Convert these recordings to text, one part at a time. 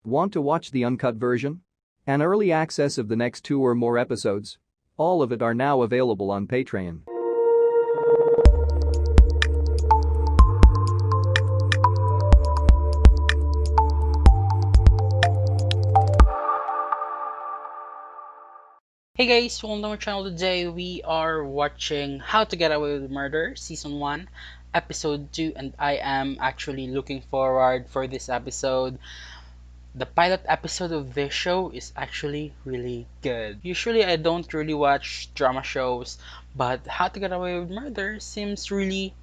Want to watch the uncut version? And early access of the next 2 or more episodes? All of it are now available on Patreon. Hey guys, welcome to my channel. Today we are watching How to Get Away with Murder Season 1 Episode 2, and I am actually looking forward for this episode. The pilot episode of this show is actually really good. Usually I don't really watch drama shows, but How to Get Away with Murder seems really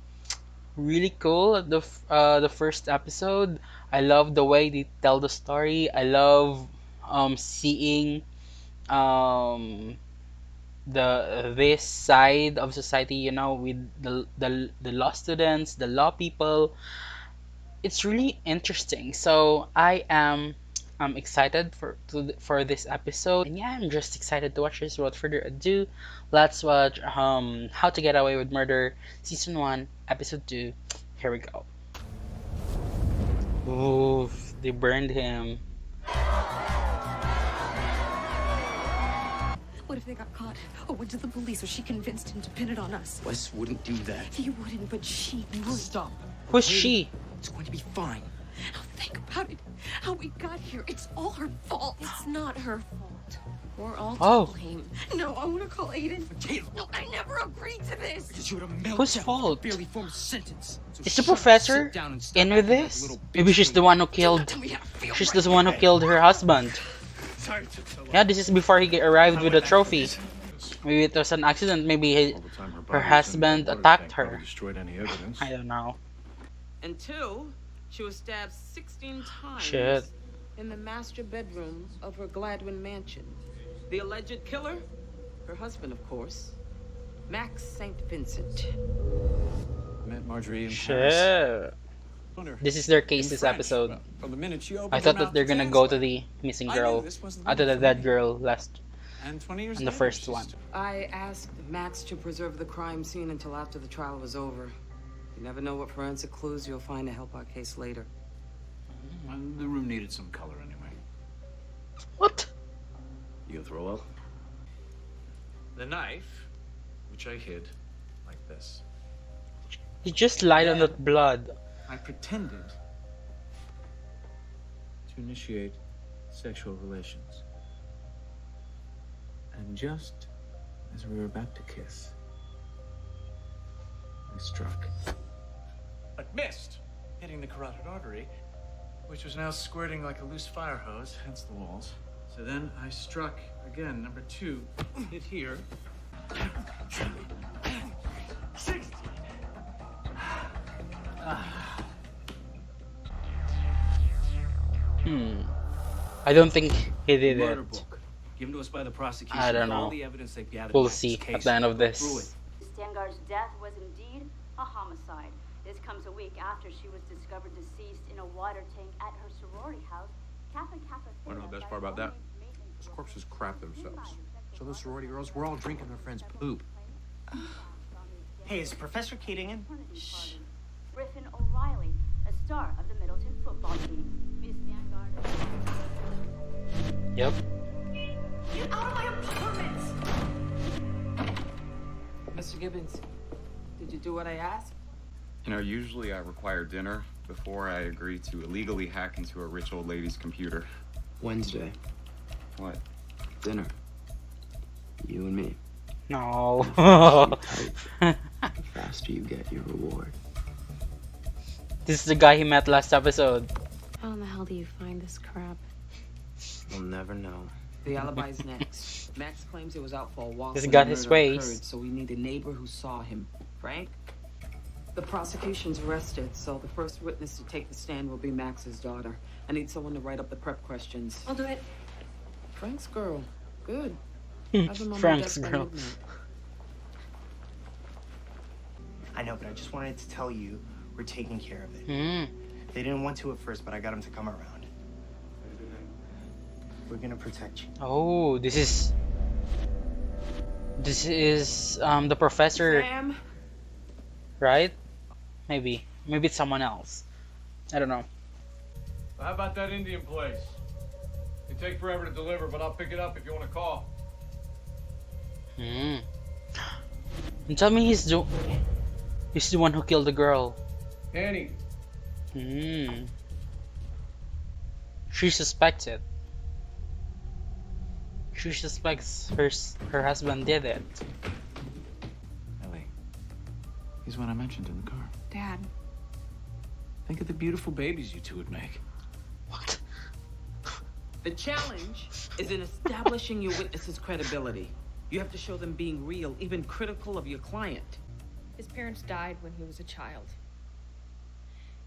cool. The first episode, I love the way they tell the story. I love seeing this side of society, you know, with the law students, the law people. It's really interesting. So I am excited for this episode, and yeah, I'm just excited to watch this. Without further ado, let's watch How to Get Away with Murder Season 1 Episode 2. Here we go. Oof, they burned him. What if they got caught or went to the police, or she convinced him to pin it on us? Wes wouldn't do that. He wouldn't, but she would. Stop. Who's she? It's going to be fine. Now think about it. How we got here. It's all her fault. It's not her fault. We're all to blame. No, I want to call Aiden. No, I never agreed to this. Because you would have melted Whose down fault? with a barely formed sentence. So Is the shut up, professor sit down and stop in with acting like a this? little Maybe bitch. she's the one who killed. She's the one who killed her husband. Yeah, this is before he arrived with a trophy. Maybe it was an accident. Maybe her husband attacked her. I don't know. And 2, she was stabbed 16 times Shit. in the master bedroom of her Gladwin mansion. The alleged killer, her husband, of course, Max St. Vincent. Met Marjorie in Paris. Shit. This is their case this episode. I thought that they're gonna go to the missing girl, to the dead girl last in the first one. I asked Max to preserve the crime scene until after the trial was over. You never know what forensic clues you'll find to help our case later. Well, the room needed some color anyway. What? You throw up? The knife, which I hid like this. He just lied on that blood. I pretended to initiate sexual relations. And just as we were about to kiss, I struck. But missed, hitting the carotid artery, which was now squirting like a loose fire hose, hence the walls. So then I struck again, number 2, hit here. 16. I don't think he did Murder it. book, given to us by the prosecution. I don't with all know. the evidence they've gathered We'll against see this case. at the end of this. Through it. Stangard's death was indeed a homicide. This comes a week after she was discovered deceased in a water tank at her sorority house. Want to know the best part about that? Those corpses crap themselves. So those sorority girls, we're all drinking their friends' poop. Hey, is Professor Keating in? Shh. Griffin O'Reilly, a star of the Middleton football team. Miss Stangard. Yep. Get out of my apartment! Mr. Gibbons, did you do what I asked? You know, usually I require dinner before I agree to illegally hack into a rich old lady's computer. Wednesday. What? Dinner. You and me. No. The faster you get your reward. This is the guy he met last episode. How in the hell do you find this crap? We'll never know. The alibi's next. Max claims he was out for a walk. He's when got the his murder ways. occurred, so we need a neighbor who saw him. Frank? The prosecution's rested, so the first witness to take the stand will be Max's daughter. I need someone to write up the prep questions. I'll do it. Frank's girl. Good. Have him on my Frank's desk by girl. midnight. I know, but I just wanted to tell you we're taking care of it. Hmm. They didn't want to at first, but I got them to come around. We're gonna protect you. Oh, this is the professor, Sam? right? Maybe it's someone else. I don't know. How about that Indian place? It take forever to deliver, but I'll pick it up if you want to call. And tell me he's the one who killed the girl. Annie. She suspects it. She suspects her husband did it. Ellie, he's what I mentioned in the car. Dad. Think of the beautiful babies you two would make. What? The challenge is in establishing your witness's credibility. You have to show them being real, even critical of your client. His parents died when he was a child.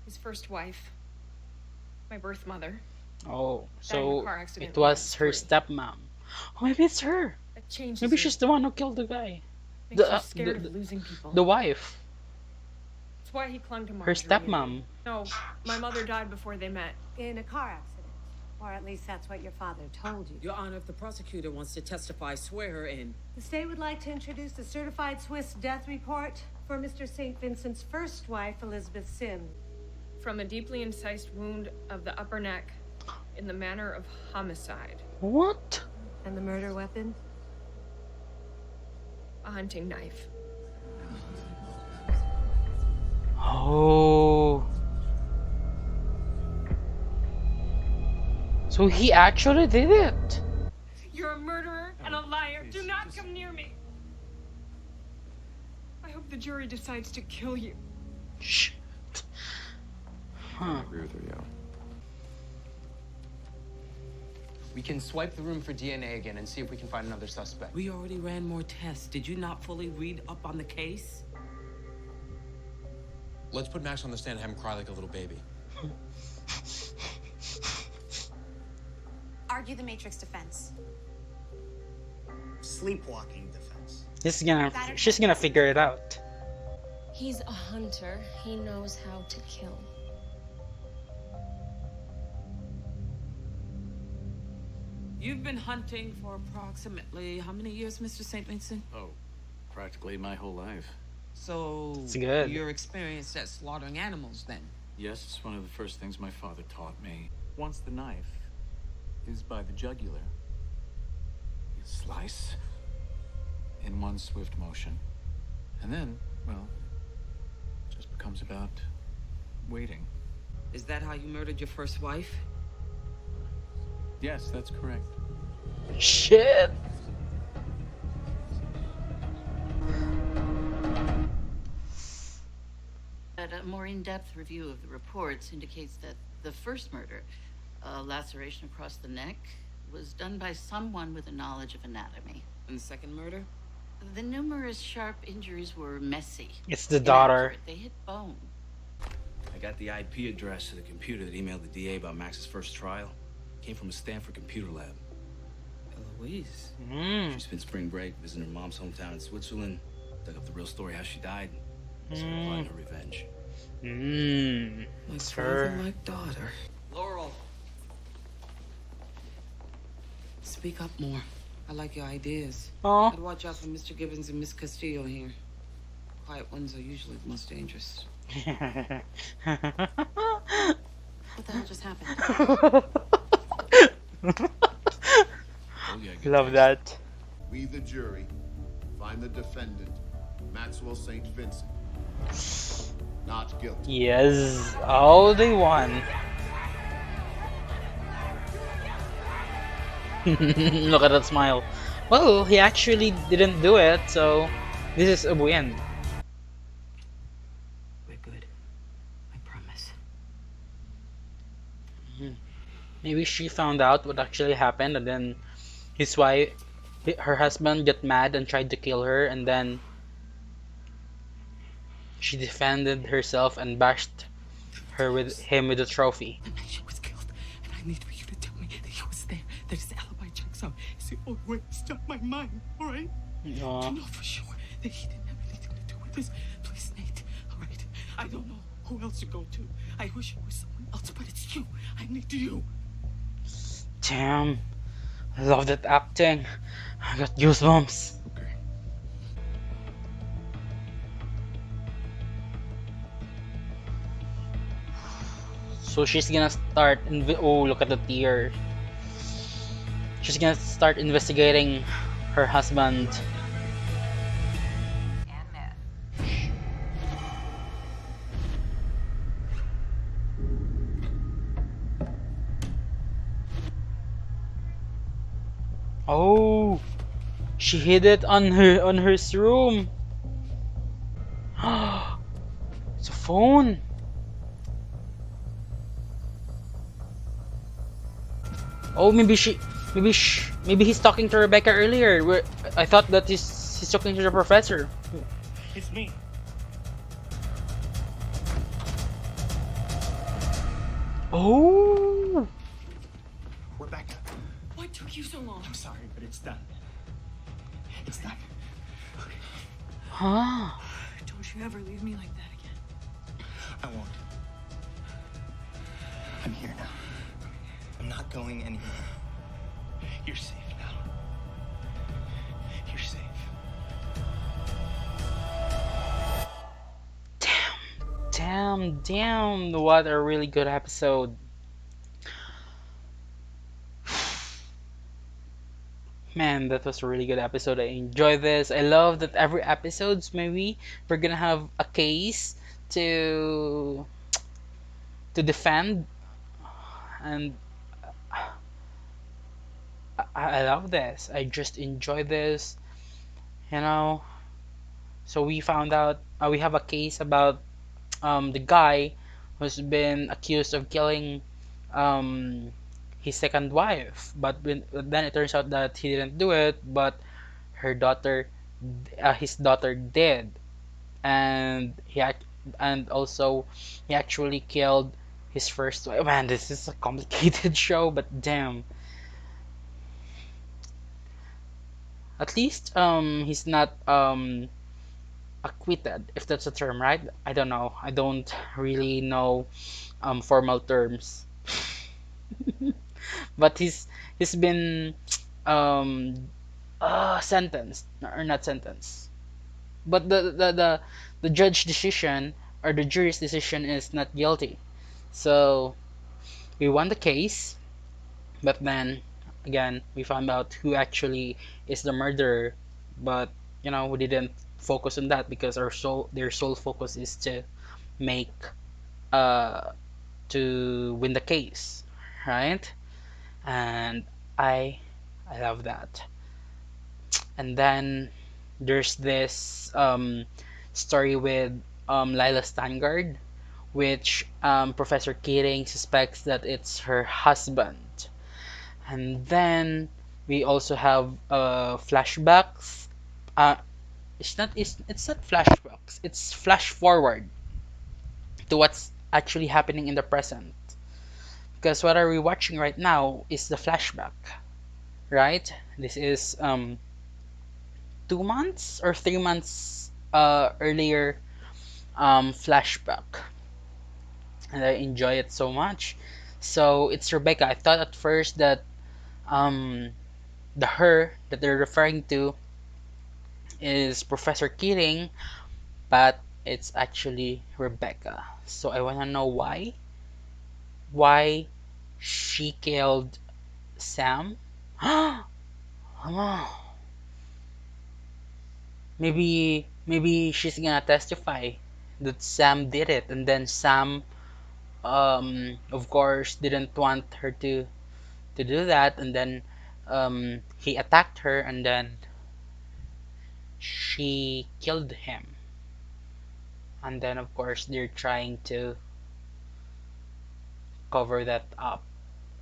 His first wife, my birth mother. Oh, Died in a so car accident it when I was her 3. stepmom. Oh, maybe it's her. That changes Maybe you. she's the one who killed the guy. Makes him scared of losing people. The wife. That's why he clung to Her Marjorie. stepmom. No, my mother died before they met. In a car accident. Or at least that's what your father told you. Your Honor, if the prosecutor wants to testify, swear her in. The state would like to introduce the certified Swiss death report for Mr. St. Vincent's first wife, Elizabeth Sim. From a deeply incised wound of the upper neck in the manner of homicide. What? And the murder weapon? A hunting knife. Oh. So he actually did it. You're a murderer and a liar. Do not come near me. I hope the jury decides to kill you. Shh. I agree with her, yo. We can swipe the room for DNA again and see if we can find another suspect. We already ran more tests. Did you not fully read up on the case? Let's put Max on the stand and have him cry like a little baby. Argue the Matrix defense. Sleepwalking defense. She's gonna figure it out. He's a hunter. He knows how to kill. You've been hunting for approximately how many years, Mr. St. Vincent? Oh, practically my whole life. So It's good. you're experienced at slaughtering animals then? Yes, it's one of the first things my father taught me. Once the knife is by the jugular, you slice in one swift motion. And then, well, it just becomes about waiting. Is that how you murdered your first wife? Yes, that's correct. Shit. But a more in-depth review of the reports indicates that the first murder, a laceration across the neck, was done by someone with a knowledge of anatomy. And the second murder? The numerous sharp injuries were messy. It's the daughter. Inaccurate. They hit bone. I got the IP address to the computer that emailed the DA about Max's first trial. Came from a Stanford computer lab. Eloise. She spent spring break visiting her mom's hometown in Switzerland. Dug up the real story how she died. Started plotting her revenge. It's her. Like daughter. Laurel. Speak up more. I like your ideas. Aw. I'd watch out for Mr. Gibbons and Miss Castillo here. Quiet ones are usually the most dangerous. What the hell just happened? Love that. We, the jury, find the defendant, Maxwell St. Vincent, not guilty. Yes. Oh, they won. Look at that smile. Well, he actually didn't do it, so this is a win. We're good. I promise. Maybe she found out what actually happened, and then his wife, her husband, got mad and tried to kill her, and then she defended herself and bashed him with a trophy. She was killed, and I need for you to tell me that he was there, that his alibi checks out. It's the only way to stop my mind, all right? Aw. To know for sure that he didn't have anything to do with this. Please, Nate, all right? I don't know who else to go to. I wish it was someone else, but it's you. I need you. Damn. I love that acting. I got goosebumps. Okay. So she's gonna start oh, look at the tear. she's gonna start investigating her husband. Oh, she hid it on her room. It's a phone. Oh, maybe he's talking to Rebecca earlier. I thought that he's talking to the professor. It's me. Oh. Rebecca. What took you so long? I'm sorry, but it's done. It's done. Huh? Don't you ever leave me like that again. I won't. I'm here now. I'm not going anywhere. You're safe now. You're safe. Damn, what a really good episode. Man, that was a really good episode. I enjoy this. I love that every episodes maybe we're gonna have a case to defend, and I love this. I just enjoy this, you know. So we found out we have a case about the guy who's been accused of killing his second wife, but then it turns out that he didn't do it, but his daughter did, and also he actually killed his first wife. Man, this is a complicated show, but damn. At least he's not acquitted, if that's a term, right? I don't know. I don't really know formal terms. But he's been sentenced, or not sentenced. But the judge decision, or the jury's decision, is not guilty. So we won the case, but then again we found out who actually is the murderer. But you know, we didn't focus on that because their sole focus is to make to win the case, right? And I love that. And then there's this story with Lila Stangard, which Professor Keating suspects that it's her husband. And then we also have flashbacks. It's not flashbacks. It's flash forward to what's actually happening in the present. Because what are we watching right now is the flashback, right? This is 2 months or 3 months earlier flashback, and I enjoy it so much. So it's Rebecca. I thought at first that the her that they're referring to is Professor Keating, but it's actually Rebecca. So I want to know why she killed Sam. Maybe she's gonna testify that Sam did it, and then Sam of course didn't want her to do that, and then he attacked her, and then she killed him. And then of course they're trying to cover that up.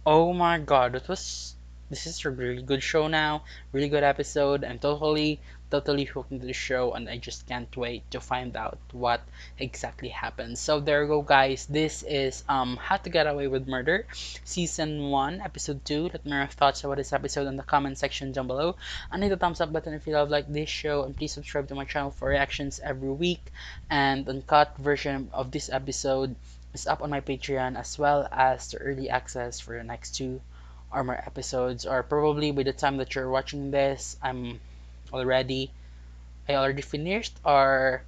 Oh my god, this is a really good show now, really good episode. I'm totally hooked into the show, and I just can't wait to find out what exactly happens. So there you go, guys. This is How to Get Away with Murder Season 1 Episode 2. Let me know your thoughts about this episode in the comment section down below, and hit the thumbs up button if you love like this show, and please subscribe to my channel for reactions every week. And uncut version of this episode is up on my Patreon, as well as the early access for the next 2 or more episodes, or probably by the time that you're watching this, I already finished, or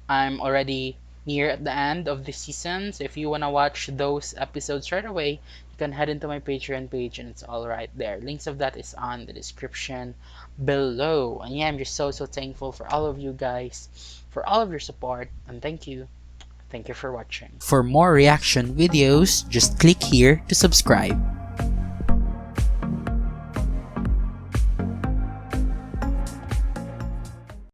I'm already near at the end of the season. So if you want to watch those episodes right away, you can head into my Patreon page and it's all right there. Links of that is on the description below. And yeah, I'm just so thankful for all of you guys, for all of your support, and thank you. Thank you for watching. For more reaction videos, just click here to subscribe.